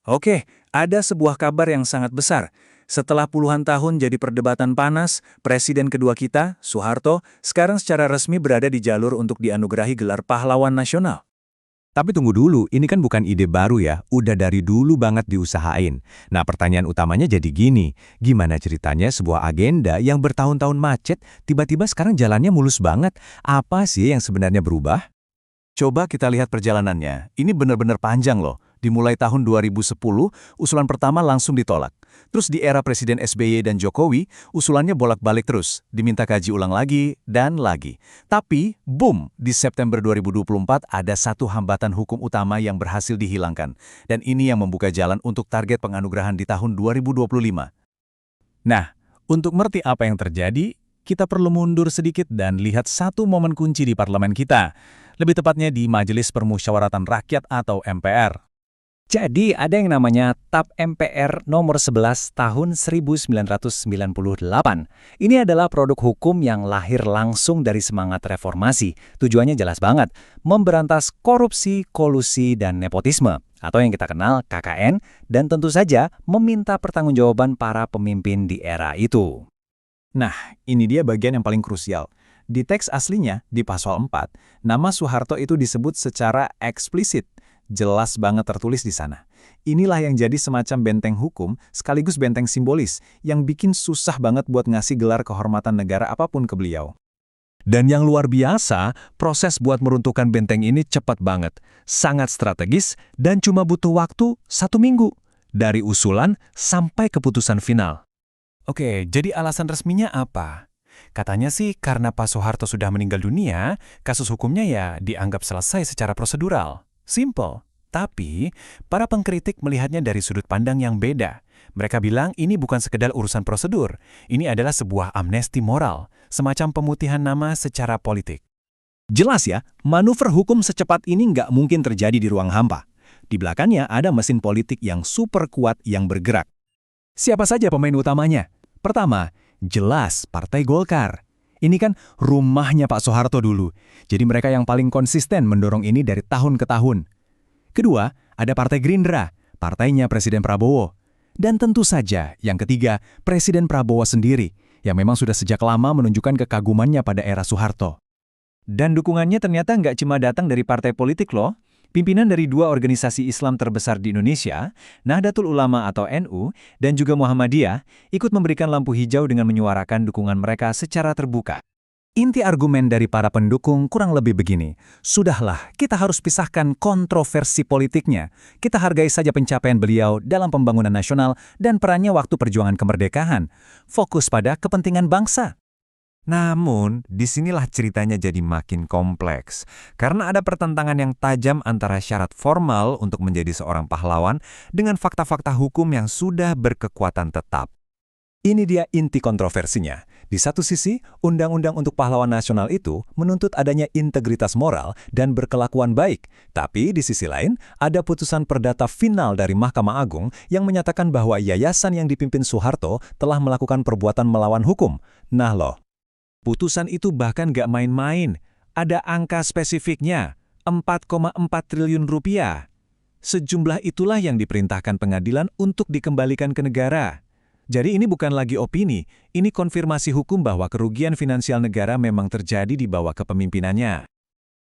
Oke, ada sebuah kabar yang sangat besar. Setelah puluhan tahun jadi perdebatan panas, Presiden kedua kita, Soeharto, sekarang secara resmi berada di jalur untuk dianugerahi gelar pahlawan nasional. Tapi tunggu dulu, ini kan bukan ide baru ya, udah dari dulu banget diusahain. Nah, pertanyaan utamanya jadi gini, gimana ceritanya sebuah agenda yang bertahun-tahun macet, tiba-tiba sekarang jalannya mulus banget? Apa sih yang sebenarnya berubah? Coba kita lihat perjalanannya. Ini benar-benar panjang loh. Dimulai tahun 2010, usulan pertama langsung ditolak. Terus di era Presiden SBY dan Jokowi, usulannya bolak-balik terus. Diminta kaji ulang lagi dan lagi. Tapi, boom, di September 2024 ada satu hambatan hukum utama yang berhasil dihilangkan. Dan ini yang membuka jalan untuk target penganugerahan di tahun 2025. Nah, untuk mengerti apa yang terjadi, kita perlu mundur sedikit dan lihat satu momen kunci di parlemen kita, lebih tepatnya di Majelis Permusyawaratan Rakyat atau MPR. Jadi ada yang namanya TAP MPR nomor 11 tahun 1998. Ini adalah produk hukum yang lahir langsung dari semangat reformasi. Tujuannya jelas banget, memberantas korupsi, kolusi, dan nepotisme, atau yang kita kenal KKN, dan tentu saja meminta pertanggungjawaban para pemimpin di era itu. Nah, ini dia bagian yang paling krusial. Di teks aslinya, di pasal 4, nama Soeharto itu disebut secara eksplisit. Jelas banget tertulis di sana. Inilah yang jadi semacam benteng hukum sekaligus benteng simbolis yang bikin susah banget buat ngasih gelar kehormatan negara apapun ke beliau. Dan yang luar biasa, proses buat meruntuhkan benteng ini cepat banget, sangat strategis, dan cuma butuh waktu 1 minggu, dari usulan sampai keputusan final. Oke, jadi alasan resminya apa? Katanya sih karena Pak Soeharto sudah meninggal dunia, kasus hukumnya ya dianggap selesai secara prosedural. Simple. Tapi, para pengkritik melihatnya dari sudut pandang yang beda. Mereka bilang ini bukan sekedar urusan prosedur. Ini adalah sebuah amnesti moral, semacam pemutihan nama secara politik. Jelas ya, manuver hukum secepat ini nggak mungkin terjadi di ruang hampa. Di belakangnya ada mesin politik yang super kuat yang bergerak. Siapa saja pemain utamanya? Pertama, jelas Partai Golkar. Ini kan rumahnya Pak Soeharto dulu. Jadi mereka yang paling konsisten mendorong ini dari tahun ke tahun. Kedua, ada Partai Gerindra, partainya Presiden Prabowo. Dan tentu saja, yang ketiga, Presiden Prabowo sendiri, yang memang sudah sejak lama menunjukkan kekagumannya pada era Soeharto. Dan dukungannya ternyata nggak cuma datang dari partai politik loh. Pimpinan dari 2 organisasi Islam terbesar di Indonesia, Nahdlatul Ulama atau NU, dan juga Muhammadiyah, ikut memberikan lampu hijau dengan menyuarakan dukungan mereka secara terbuka. Inti argumen dari para pendukung kurang lebih begini, sudahlah, kita harus pisahkan kontroversi politiknya. Kita hargai saja pencapaian beliau dalam pembangunan nasional dan perannya waktu perjuangan kemerdekaan. Fokus pada kepentingan bangsa. Namun, disinilah ceritanya jadi makin kompleks. Karena ada pertentangan yang tajam antara syarat formal untuk menjadi seorang pahlawan dengan fakta-fakta hukum yang sudah berkekuatan tetap. Ini dia inti kontroversinya. Di satu sisi, Undang-Undang untuk Pahlawan Nasional itu menuntut adanya integritas moral dan berkelakuan baik. Tapi di sisi lain, ada putusan perdata final dari Mahkamah Agung yang menyatakan bahwa yayasan yang dipimpin Soeharto telah melakukan perbuatan melawan hukum. Nah loh, putusan itu bahkan gak main-main. Ada angka spesifiknya, 4,4 triliun rupiah. Sejumlah itulah yang diperintahkan pengadilan untuk dikembalikan ke negara. Jadi ini bukan lagi opini, ini konfirmasi hukum bahwa kerugian finansial negara memang terjadi di bawah kepemimpinannya.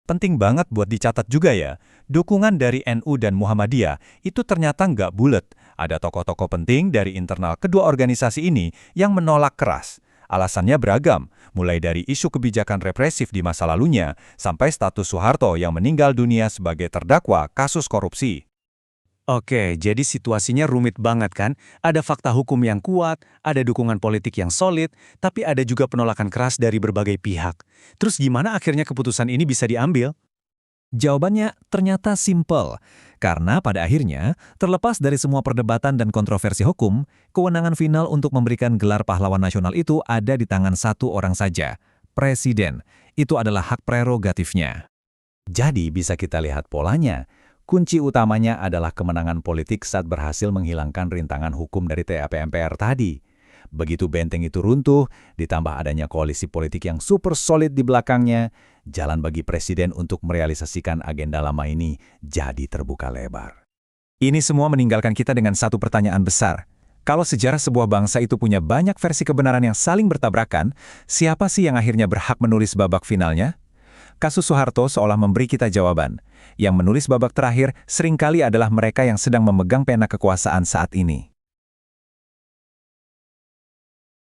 Penting banget buat dicatat juga ya, dukungan dari NU dan Muhammadiyah itu ternyata nggak bulet. Ada tokoh-tokoh penting dari internal kedua organisasi ini yang menolak keras. Alasannya beragam, mulai dari isu kebijakan represif di masa lalunya, sampai status Soeharto yang meninggal dunia sebagai terdakwa kasus korupsi. Oke, jadi situasinya rumit banget kan? Ada fakta hukum yang kuat, ada dukungan politik yang solid, tapi ada juga penolakan keras dari berbagai pihak. Terus gimana akhirnya keputusan ini bisa diambil? Jawabannya ternyata simpel, karena pada akhirnya, terlepas dari semua perdebatan dan kontroversi hukum, kewenangan final untuk memberikan gelar pahlawan nasional itu ada di tangan satu orang saja, Presiden. Itu adalah hak prerogatifnya. Jadi bisa kita lihat polanya. Kunci utamanya adalah kemenangan politik saat berhasil menghilangkan rintangan hukum dari TAP MPR tadi. Begitu benteng itu runtuh, ditambah adanya koalisi politik yang super solid di belakangnya, jalan bagi Presiden untuk merealisasikan agenda lama ini jadi terbuka lebar. Ini semua meninggalkan kita dengan satu pertanyaan besar. Kalau sejarah sebuah bangsa itu punya banyak versi kebenaran yang saling bertabrakan, siapa sih yang akhirnya berhak menulis babak finalnya? Kasus Soeharto seolah memberi kita jawaban. Yang menulis babak terakhir seringkali adalah mereka yang sedang memegang pena kekuasaan saat ini.